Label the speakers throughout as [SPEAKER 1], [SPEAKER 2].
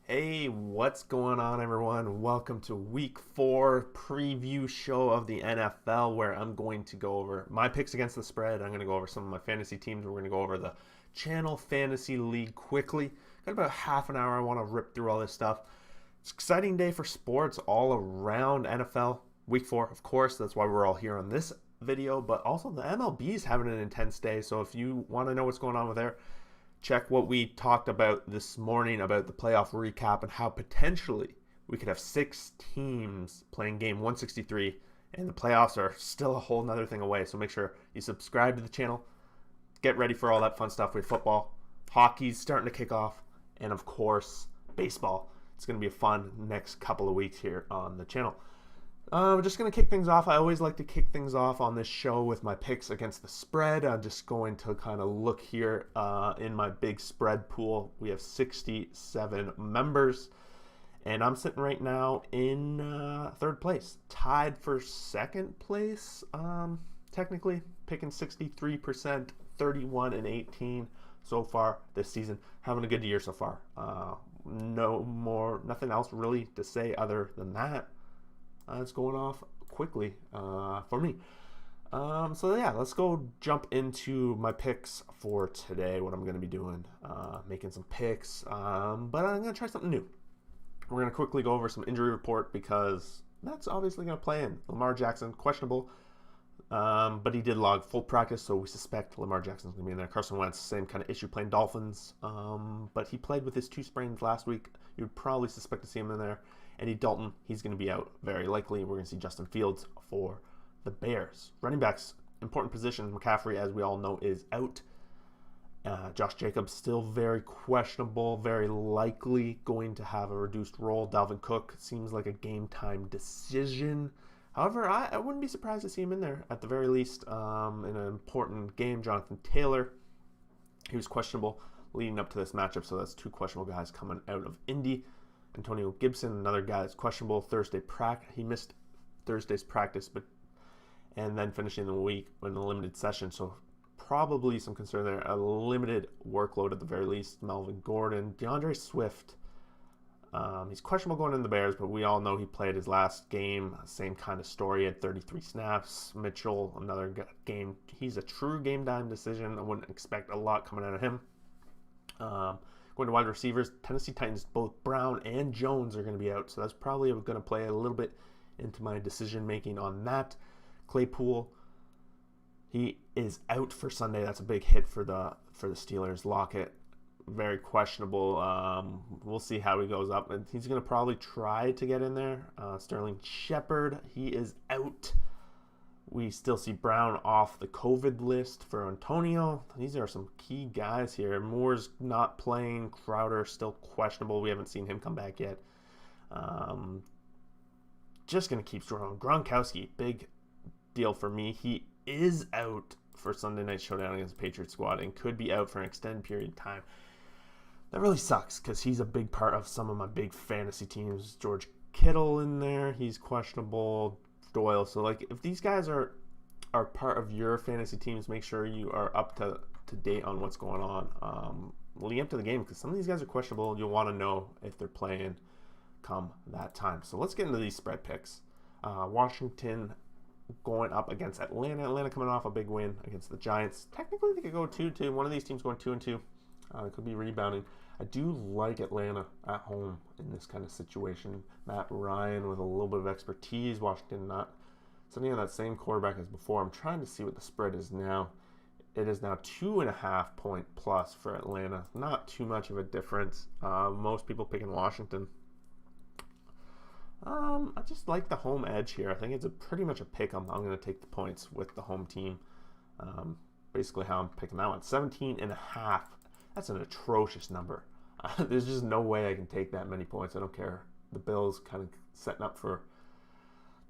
[SPEAKER 1] Hey, what's going on, everyone? Welcome to week 4 preview show of the NFL, where I'm going to go over my picks against the spread. I'm going to go over some of my fantasy teams. We're going to go over the Channel Fantasy League quickly. Got about half an hour. I want to rip through all this stuff. It's an exciting day for sports all around NFL. Week 4, of course. That's why we're all here on this video. But also the MLB is having an intense day. So if you want to know what's going on with there, check what we talked about this morning about the playoff recap and how potentially we could have 6 teams playing game 163, and the playoffs are still a whole nother thing away. So make sure you subscribe to the channel. Get ready for all that fun stuff with football. Hockey's starting to kick off, and of course, baseball. It's going to be a fun next couple of weeks here on the channel. We're just going to kick things off. I always like to kick things off on this show with my picks against the spread. I'm just going to kind of look here in my big spread pool. We have 67 members, and I'm sitting right now in third place, tied for second place, technically, picking 63%, 31 and 18 so far this season. Having a good year so far. Nothing else really to say other than that. It's going off quickly for me. So yeah, let's go jump into my picks for today, what I'm going to be doing. Making some picks, but I'm going to try something new. We're going to quickly go over some injury report because that's obviously going to play in. Lamar Jackson, questionable, but he did log full practice, so we suspect Lamar Jackson's going to be in there. Carson Wentz, same kind of issue playing Dolphins, but he played with his 2 sprains last week. You would probably suspect to see him in there. Andy Dalton, he's going to be out very likely. We're going to see Justin Fields for the Bears. Running backs, important position. McCaffrey, as we all know, is out. Josh Jacobs, still very questionable, very likely going to have a reduced role. Dalvin Cook seems like a game time decision. However, I wouldn't be surprised to see him in there at the very least in an important game. Jonathan Taylor, he was questionable leading up to this matchup, so that's 2 questionable guys coming out of Indy. Antonio Gibson, another guy that's questionable. He missed Thursday's practice, and then finishing the week in a limited session. So probably some concern there. A limited workload at the very least. Melvin Gordon, DeAndre Swift. He's questionable going in the Bears, but we all know he played his last game. Same kind of story at 33 snaps. Mitchell, another game. He's a true game time decision. I wouldn't expect a lot coming out of him. Going to wide receivers, Tennessee Titans, both Brown and Jones are going to be out, so that's probably going to play a little bit into my decision making on that. Claypool, he is out for Sunday. That's a big hit for the Steelers. Lockett, very questionable. We'll see how he goes up, and he's going to probably try to get in there. Sterling Shepard, he is out. We still see Brown off the COVID list for Antonio. These are some key guys here. Moore's not playing. Crowder still questionable. We haven't seen him come back yet. Just going to keep strong. Gronkowski, big deal for me. He is out for Sunday Night Showdown against the Patriots squad and could be out for an extended period of time. That really sucks because he's a big part of some of my big fantasy teams. George Kittle in there. He's questionable. Doyle. So like if these guys are part of your fantasy teams, make sure you are up to date on what's going on leading up to the game, because some of these guys are questionable. You'll want to know if they're playing come that time. So let's get into these spread picks. Washington going up against Atlanta. Atlanta coming off a big win against the Giants. Technically they could go 2-2. One of these teams going 2-2. It could be rebounding. I do like Atlanta at home in this kind of situation. Matt Ryan with a little bit of expertise. Washington not sitting on that same quarterback as before. I'm trying to see what the spread is now. It is now 2.5 point plus for Atlanta. Not too much of a difference. Most people picking Washington. I just like the home edge here. I think it's pretty much a pick. I'm going to take the points with the home team. Basically how I'm picking that one. 17.5. That's an atrocious number. There's just no way I can take that many points. I don't care. The Bills kind of setting up for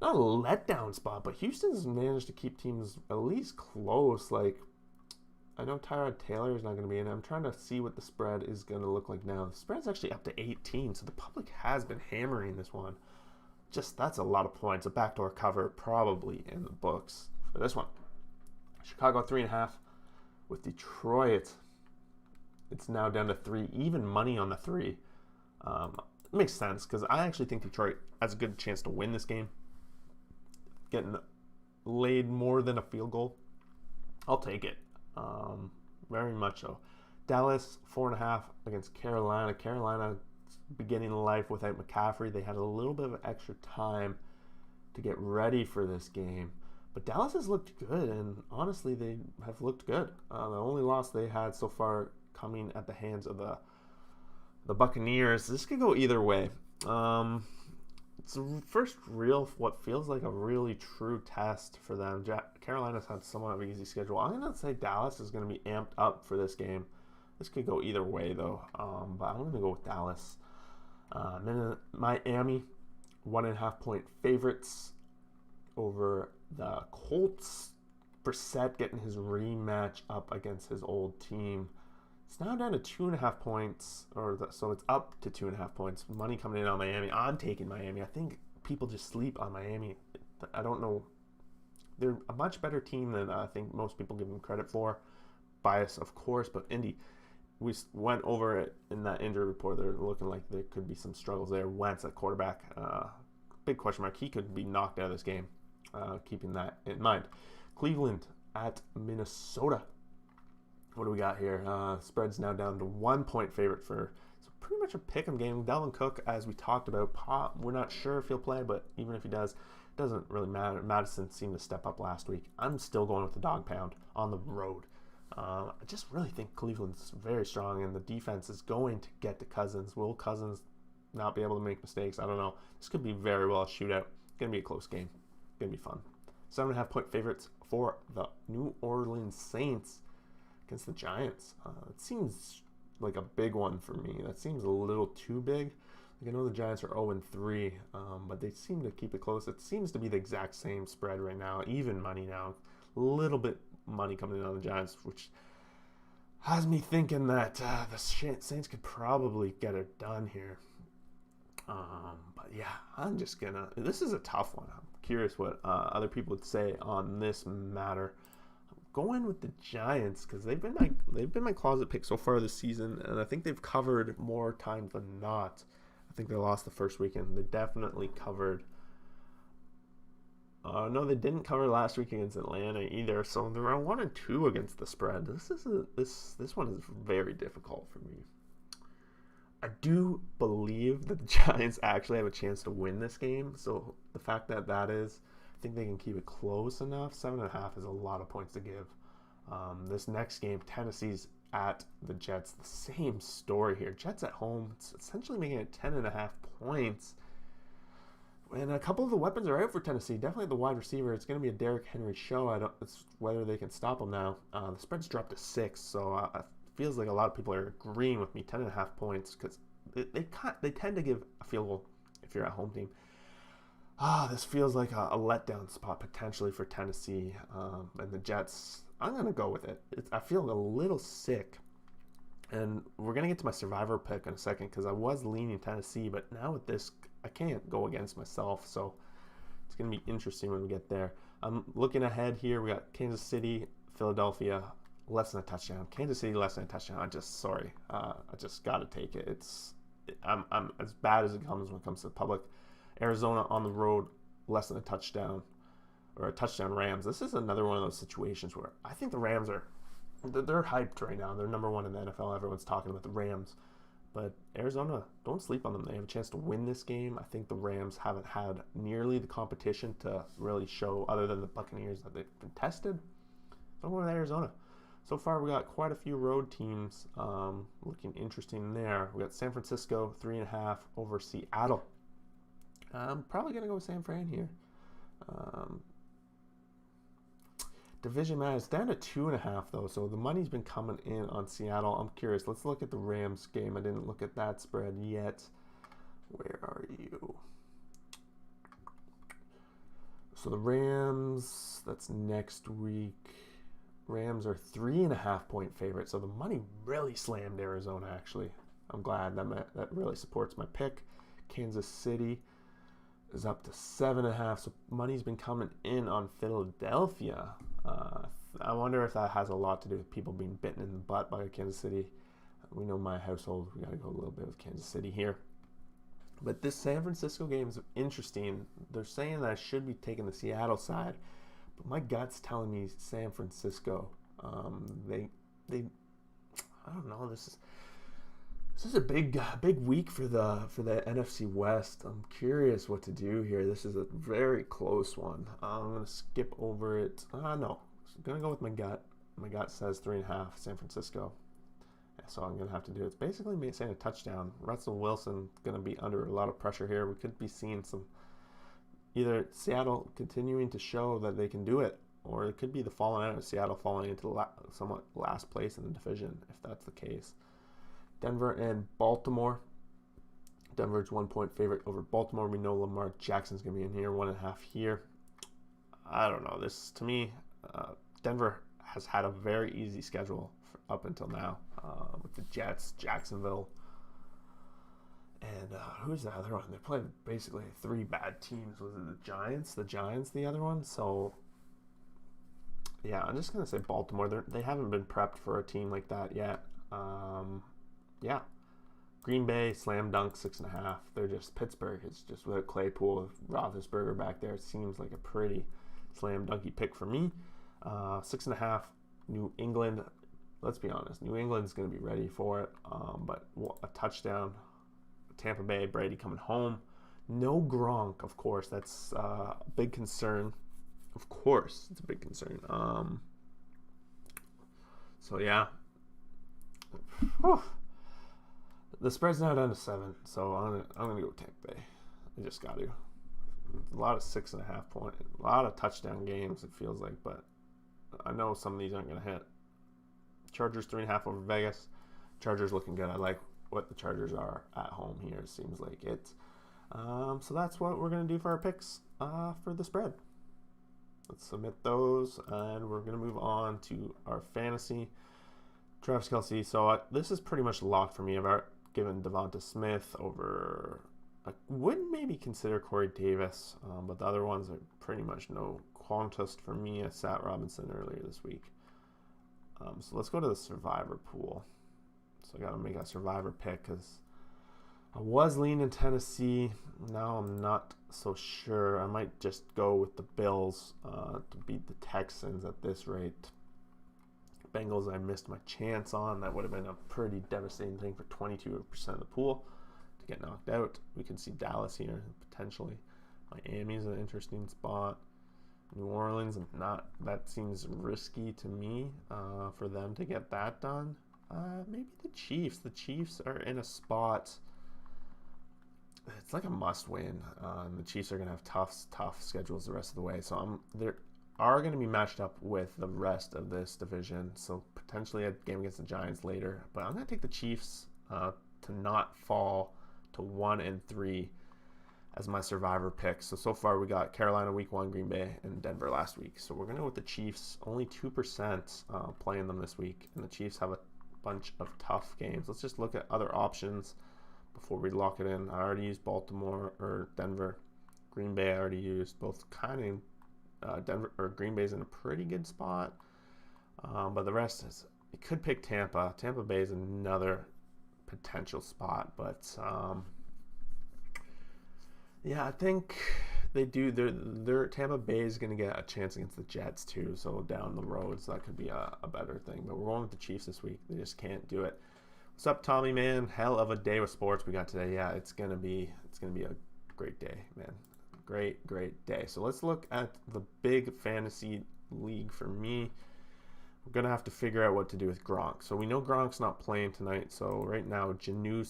[SPEAKER 1] not a letdown spot, but Houston's managed to keep teams at least close. Like, I know Tyrod Taylor is not going to be in it. I'm trying to see what the spread is going to look like now. The spread's actually up to 18, so the public has been hammering this one. That's a lot of points. A backdoor cover probably in the books for this one. Chicago 3.5 with Detroit. It's now down to 3. Even money on the 3. It makes sense because I actually think Detroit has a good chance to win this game. Getting laid more than a field goal, I'll take it. Very much so. Dallas 4.5 against Carolina. Carolina beginning life without McCaffrey. They had a little bit of extra time to get ready for this game. But Dallas has looked good, and honestly, they have looked good. The only loss they had so far coming at the hands of the Buccaneers. This could go either way. It's the first real, what feels like a really true test for them. Carolina's had somewhat of an easy schedule. I'm going to say Dallas is going to be amped up for this game. This could go either way, though. But I'm going to go with Dallas. Miami, 1.5 point favorites over the Colts. Brissett getting his rematch up against his old team. It's now down to 2.5 points, so it's up to 2.5 points. Money coming in on Miami. I'm taking Miami. I think people just sleep on Miami. I don't know. They're a much better team than I think most people give them credit for. Bias, of course, but Indy, we went over it in that injury report. They're looking like there could be some struggles there. Wentz at quarterback, big question mark. He could be knocked out of this game, keeping that in mind. Cleveland at Minnesota. What do we got here? Spread's now down to 1 point favorite for pretty much a pick'em game. Dalvin Cook, as we talked about, we're not sure if he'll play, but even if he does, it doesn't really matter. Madison seemed to step up last week. I'm still going with the dog pound on the road. I just really think Cleveland's very strong, and the defense is going to get to Cousins. Will Cousins not be able to make mistakes? I don't know. This could be very well a shootout. It's going to be a close game. It's going to be fun. 7.5 point favorites for the New Orleans Saints against the Giants. It seems like a big one for me. That seems a little too big. Like, I know the Giants are 0-3, but they seem to keep it close. It seems to be the exact same spread right now, even money now. A little bit money coming in on the Giants, which has me thinking that the Saints could probably get it done here. But yeah, I'm just gonna. This is a tough one. I'm curious what other people would say on this matter. Going with the Giants because they've been my closet pick so far this season, and I think they've covered more times than not. I think they lost the first weekend. They definitely covered. No, they didn't cover last week against Atlanta either. So they're around 1-2 against the spread. This one is very difficult for me. I do believe that the Giants actually have a chance to win this game. So the fact that is. I think they can keep it close enough. 7.5 is a lot of points to give. This next game, Tennessee's at the Jets. The same story here. Jets at home. It's essentially making it 10.5 points. And a couple of the weapons are out for Tennessee. Definitely the wide receiver. It's going to be a Derrick Henry show. It's whether they can stop him now. The spread's dropped to 6, so it feels like a lot of people are agreeing with me. 10.5 points because they tend to give a field goal if you're at home team. This feels like a letdown spot potentially for Tennessee and the Jets. I'm going to go with it. I feel a little sick. And we're going to get to my survivor pick in a second because I was leaning Tennessee, but now with this, I can't go against myself. So it's going to be interesting when we get there. I'm looking ahead here. We got Kansas City, Philadelphia, less than a touchdown. Kansas City, less than a touchdown. I just got to take it. I'm as bad as it comes when it comes to the public. Arizona on the road, less than a touchdown, or a touchdown Rams. This is another one of those situations where I think the Rams they're hyped right now. They're number one in the NFL. Everyone's talking about the Rams. But Arizona, don't sleep on them. They have a chance to win this game. I think the Rams haven't had nearly the competition to really show, other than the Buccaneers, that they've been tested. So I'm going with Arizona. So far, we got quite a few road teams looking interesting there. We got San Francisco, 3.5 over Seattle. I'm probably going to go with San Fran here. Division match is down to 2.5 though, so the money's been coming in on Seattle. I'm curious. Let's look at the Rams game. I didn't look at that spread yet. Where are you? So the Rams, that's next week. Rams are 3.5 point favorite, so the money really slammed Arizona, actually. I'm glad that really supports my pick. Kansas City is up to 7.5, so money's been coming in on Philadelphia. I wonder if that has a lot to do with people being bitten in the butt by Kansas City. we know my household. We got to go a little bit with Kansas City here. But this San Francisco game is interesting. They're saying that I should be taking the Seattle side, but my gut's telling me San Francisco. They I don't know. This is a big week for the NFC West. I'm curious what to do here. This is a very close one. I'm gonna skip over it. No, I'm gonna go with my gut. My gut says 3.5 San Francisco. So I'm going to have to do it. It's basically saying a touchdown. Russell Wilson going to be under a lot of pressure here. We could be seeing some either Seattle continuing to show that they can do it, or it could be the falling out of Seattle falling into somewhat last place in the division, if that's the case. Denver and Baltimore. Denver's 1-point favorite over Baltimore. We know Lamar Jackson's going to be in here, 1.5 here. I don't know. This, to me, Denver has had a very easy schedule up until now, with the Jets, Jacksonville, and who's the other one? They played basically 3 bad teams. Was it the Giants? The Giants, the other one. So yeah, I'm just gonna say Baltimore. They haven't been prepped for a team like that yet. Yeah, Green Bay slam dunk 6.5. They're just Pittsburgh. It's just with Claypool, Roethlisberger back there. It seems like a pretty slam dunky pick for me. 6.5. New England. Let's be honest, New England's going to be ready for it, but a touchdown. Tampa Bay, Brady coming home. No Gronk, of course. That's a big concern. Of course, it's a big concern. So, yeah. Whew. The spread's now down to 7, so I'm going to go Tampa Bay. I just got to. A lot of 6.5 point, a lot of touchdown games, it feels like, but I know some of these aren't going to hit. Chargers 3.5 over Vegas. Chargers looking good. I like what the Chargers are at home here. It seems like it. So that's what we're going to do for our picks for the spread. Let's submit those, and we're going to move on to our fantasy. Travis Kelce. So this is pretty much locked for me. I've given Devonta Smith over. I would maybe consider Corey Davis, but the other ones are pretty much no contest for me. I sat Robinson earlier this week. So let's go to the survivor pool. So I got to make a survivor pick because I was leaning Tennessee. Now I'm not so sure. I might just go with the Bills to beat the Texans at this rate. Bengals, I missed my chance on. That would have been a pretty devastating thing for 22% of the pool to get knocked out. We can see Dallas here potentially. Miami's an interesting spot. New Orleans, that seems risky to me for them to get that done. Maybe the Chiefs. The Chiefs are in a spot. It's like a must-win. The Chiefs are going to have tough schedules the rest of the way. So they are going to be matched up with the rest of this division. So potentially a game against the Giants later. But I'm going to take the Chiefs to not fall to 1-3. As my survivor picks. So far we got Carolina week 1, Green Bay, and Denver last week. So we're going to go with the Chiefs. Only 2% playing them this week. And the Chiefs have a bunch of tough games. Let's just look at other options before we lock it in. I already used Baltimore or Denver. Green Bay I already used. Both kind of Denver or Green Bay's in a pretty good spot. But the rest is, you could pick Tampa. Tampa Bay is another potential spot. But yeah, I think they do. Their Tampa Bay is going to get a chance against the Jets too. So down the road, so that could be a better thing. But we're going with the Chiefs this week. They just can't do it. What's up, Tommy? Man, hell of a day with sports we got today. Yeah, it's gonna be a great day, man. Great day. So let's look at the big fantasy league for me. We're gonna have to figure out what to do with Gronk. So we know Gronk's not playing tonight. So right now, Jonnu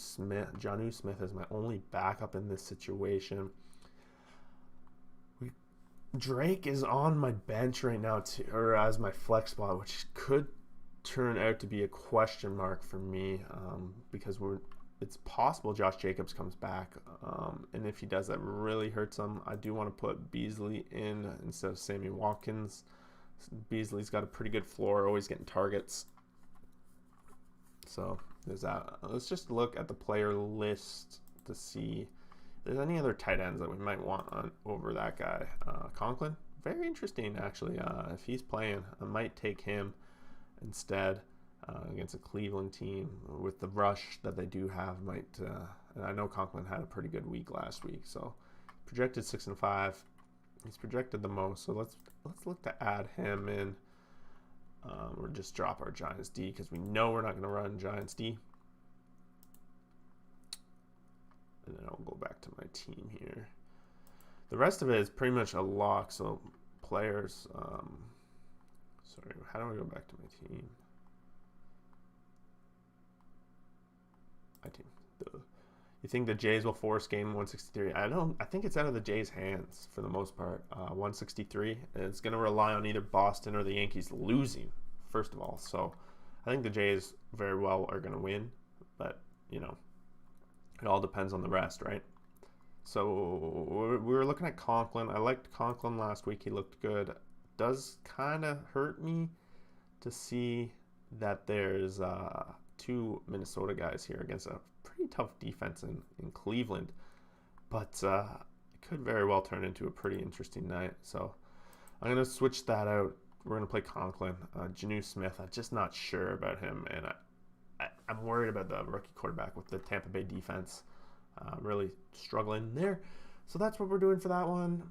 [SPEAKER 1] Smith is my only backup in this situation. Drake is on my bench right now, or as my flex spot, which could turn out to be a question mark for me because it's possible Josh Jacobs comes back, and if he does, that really hurts him. I do want to put Beasley in instead of Sammy Watkins. Beasley's got a pretty good floor, always getting targets. So there's that. Let's just look at the player list to see if there's any other tight ends that we might want over that guy. Conklin, very interesting actually. If he's playing, I might take him instead. against a Cleveland team with the rush that they do have. And I know Conklin had a pretty good week last week, so projected 6-5. He's projected the most, so let's look to add him in. Or just drop our Giants D because we know we're not going to run Giants D. And then I'll go back to my team here. The rest of it is pretty much a lock. So players, sorry, how do I go back to my team? My team. You think the Jays will force game 163? I think it's out of the Jays' hands for the most part. 163. And it's going to rely on either Boston or the Yankees losing, first of all. So I think the Jays very well are going to win. But, you know, it all depends on the rest, right? So we were looking at Conklin. I liked Conklin last week. He looked good. Does kind of hurt me to see that there's two Minnesota guys here against a pretty tough defense in Cleveland. But it could very well turn into a pretty interesting night. So I'm going to switch that out. We're going to play Conklin. Janu Smith, I'm just not sure about him. And I'm worried about the rookie quarterback with the Tampa Bay defense. Really struggling there. So that's what we're doing for that one.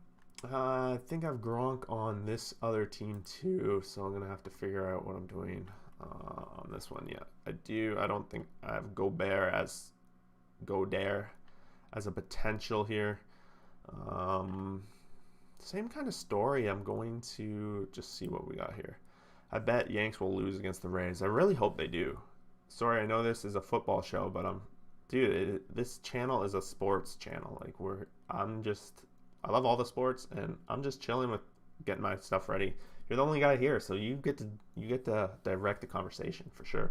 [SPEAKER 1] I think I have Gronk on this other team too. So I'm going to have to figure out what I'm doing on this one. Yeah, I do. I don't think I have Gobert as a potential here. Same kind of story. I'm going to just see what we got here. I bet Yanks will lose against the Rays. I really hope they do. Sorry, I know this is a football show, but this channel is a sports channel. Like I love all the sports, and I'm just chilling with getting my stuff ready. You're the only guy here, so you get to direct the conversation for sure.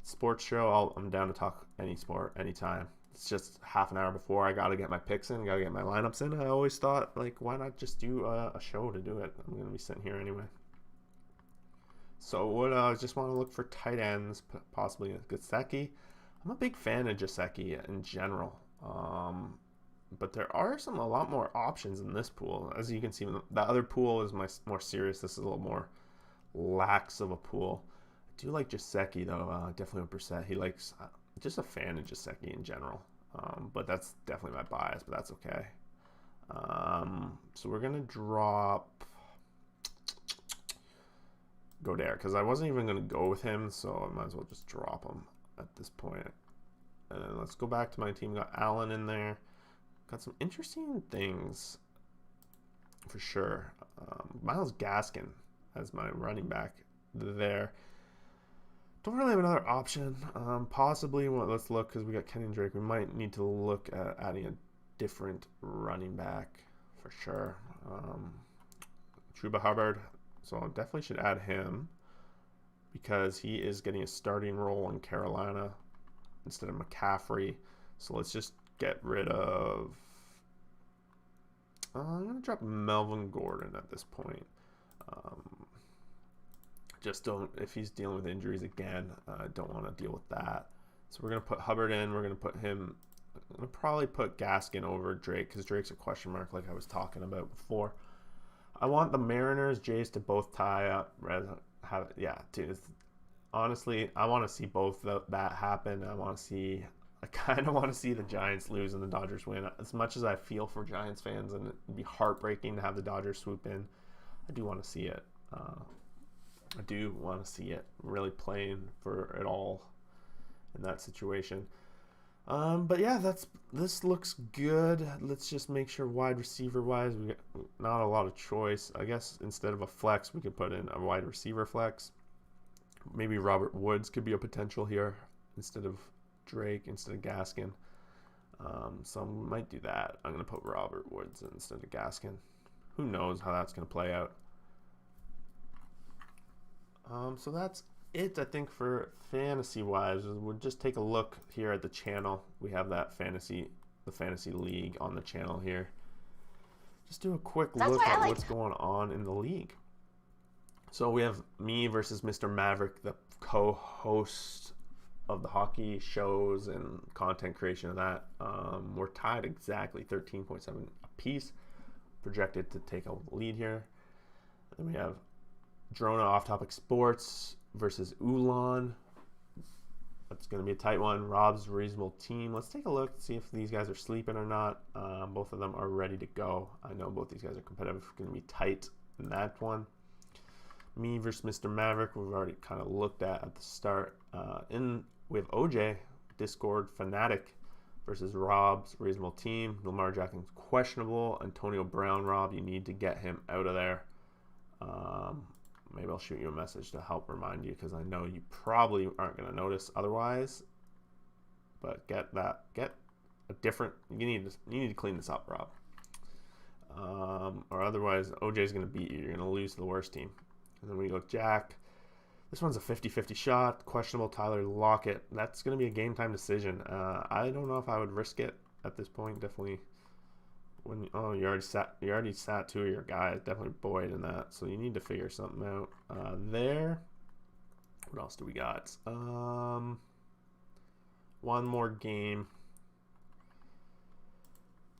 [SPEAKER 1] Sports show, I'm down to talk any sport, anytime. It's just half an hour before I got to get my picks in, got to get my lineups in. I always thought, like, why not just do a show to do it? I'm going to be sitting here anyway. So I just want to look for tight ends, possibly Gesicki. I'm a big fan of Gesicki in general. But there are a lot more options in this pool. As you can see, the other pool is more serious. This is a little more lax of a pool. I do like Gesicki, though. Definitely a percent. He likes... just a fan of Gesicki in general. But that's definitely my bias, but that's okay. So we're going to drop Gobert, because I wasn't even going to go with him, so I might as well just drop him at this point. And then let's go back to my team. Got Allen in there. Got some interesting things for sure. Myles Gaskin as my running back there. Don't really have another option. Possibly, let's look, because we got Kenyon Drake. We might need to look at adding a different running back for sure. Chuba Hubbard. So I definitely should add him, because he is getting a starting role in Carolina instead of McCaffrey. So let's just get rid of... I'm going to drop Melvin Gordon at this point. Just don't, if he's dealing with injuries again, I don't want to deal with that. So we're going to put Hubbard in. We're going to put him... I'm going to probably put Gaskin over Drake, because Drake's a question mark like I was talking about before. I want the Mariners, Jays to both tie up. Dude, honestly, I want to see both that happen. I kind of want to see the Giants lose and the Dodgers win. As much as I feel for Giants fans, and it'd be heartbreaking to have the Dodgers swoop in, I do want to see it. I do want to see it, really playing for it all in that situation. But yeah, this looks good. Let's just make sure wide receiver wise, we got not a lot of choice. I guess instead of a flex, we could put in a wide receiver flex. Maybe Robert Woods could be a potential here instead of Drake, instead of Gaskin. So I might do that. I'm going to put Robert Woods instead of Gaskin. Who knows how that's going to play out. So that's it, I think, for fantasy wise. We'll just take a look here at the channel. We have the fantasy league on the channel here. Just do a quick look at what's going on in the league. So we have me versus Mr. Maverick, the co-host of the hockey shows and content creation of that. We're tied exactly 13.7 apiece, projected to take a lead here. Then we have Drona Off Topic Sports versus Ulan. That's going to be a tight one. Rob's reasonable team. Let's take a look, see if these guys are sleeping or not. Both of them are ready to go. I know both these guys are competitive. Going to be tight in that one. Me versus Mr. Maverick, we've already kind of looked at the start. We have OJ, Discord Fanatic versus Rob's reasonable team. Lamar Jackson's questionable. Antonio Brown, Rob, you need to get him out of there. Maybe I'll shoot you a message to help remind you, because I know you probably aren't going to notice otherwise. But get a different. You need to clean this up, Rob. Or otherwise, OJ's going to beat you. You're going to lose to the worst team. And then we go Jack. This one's a 50-50 shot. Questionable Tyler Lockett. That's going to be a game time decision. I don't know if I would risk it at this point. Definitely. You already sat two of your guys. Definitely Boyd in that. So you need to figure something out there. What else do we got? One more game.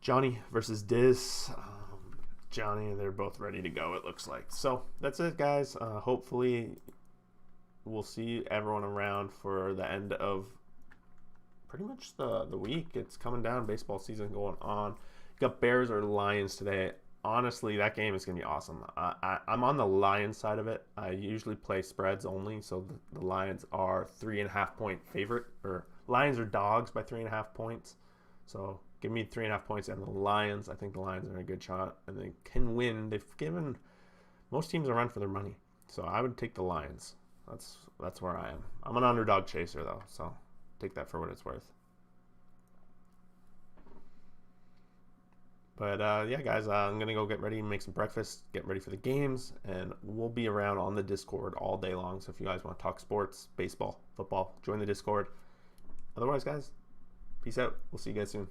[SPEAKER 1] Johnny versus Diz. Johnny, they're both ready to go, it looks like. So that's it, guys. Hopefully we'll see everyone around for the end of pretty much the week. It's coming down. Baseball season going on. You got Bears or Lions today. Honestly, that game is going to be awesome. I'm on the Lions side of it. I usually play spreads only, so the Lions are 3.5 point favorite. Or Lions are dogs by 3.5 points. So give me 3.5 points and the Lions. I think the Lions are a good shot and they can win. They've given most teams a run for their money, so I would take the Lions. That's where I am. I'm an underdog chaser though, so take that for what it's worth. But yeah, guys, I'm gonna go get ready and make some breakfast, get ready for the games, and we'll be around on the Discord all day long. So if you guys want to talk sports, baseball, football, join the Discord. Otherwise, guys, peace out. We'll see you guys soon.